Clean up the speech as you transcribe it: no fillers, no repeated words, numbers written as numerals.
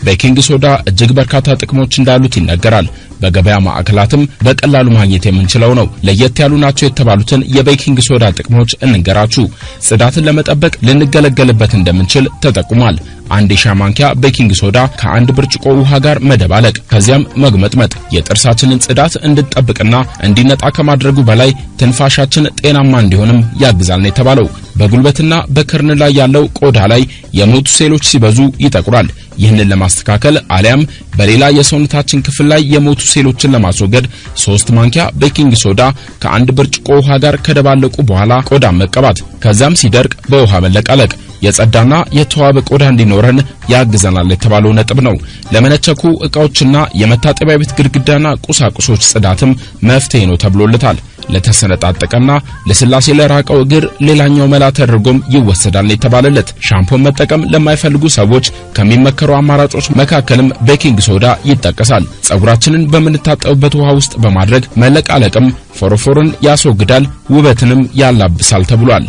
ቤኪንግ ሶዳ እጅግ በርካታ ጥቅሞች እንዳሉት ይነገራል። በገበያ ማዕከላትም በቀላሉ ማግኘት የምንችለው ነው። ለየት ያሉ ናቸው የተባሉትን የቤኪንግ ሶዳ ጥቅሞች እንንገራችሁ። ጽዳትን ለመጠበቅ ልንገለገልበት እንደምንችል ተጠቁሟል። አንድ የሻይ ማንኪያ ቤኪንግ ሶዳ ከአንድ ብርጭቆ ውሃ ጋር መደባለቅ ከዚያም መግመጥመጥ የጥርሳችንን ጽዳት እንድንጠብቅና እንዲነጣ ከማድረጉ በላይ ትንፋሻችን ጤናማ እንዲሆንም ያግዛል ነው የተባለው። በጉልበትና በክርን ላይ ያለው ቆዳ ላይ የሞቱ ሴሎች ሲበዙ ይጠቁራል። ይህንን ለማስተካከል አሊያም በሌላ የሰውነታችን ክፍል ላይ የሞቱ ሴሎችን ለማስወገድ 3 ማንኪያ ቤኪንግ ሶዳ ከአንድ ብርጭቆ ውሃ ጋር ከደባለቁ በኋላ ቆዳ መቀባት ከዛም ሲደርቅ በውሃ መለቃለቅ የጸዳና የተዋበ ቆዳ እንዲኖረን ያግዘናል የተባለው ነጥብ ነው። ለመነቸኩ ዕቃዎችና የመታጠቢያ ቤት ግድግዳና ቁሳቁሶች ጽዳትም መፍትሄ ነው ተብሎለታል። ለተሰነጣጠቀና ለስላሴ ለራቀው እግር ሌላኛው መላ ተደርጎም ይወሰዳል የተባለለት። ሻምፖን መጠቀም ለማይፈልጉ ሰዎች ከሚመከሩ አማራጮች መካከልም ቤኪንግ ሶዳ ይጠቀሳል። ጸጉራችንን በምንታጠብበት ውሃ ውስጥ በማድረግ መለቃለቅም ፎሮፎርን ያስወግዳል፣ ውበትንም ያላብሳል ተብሏል።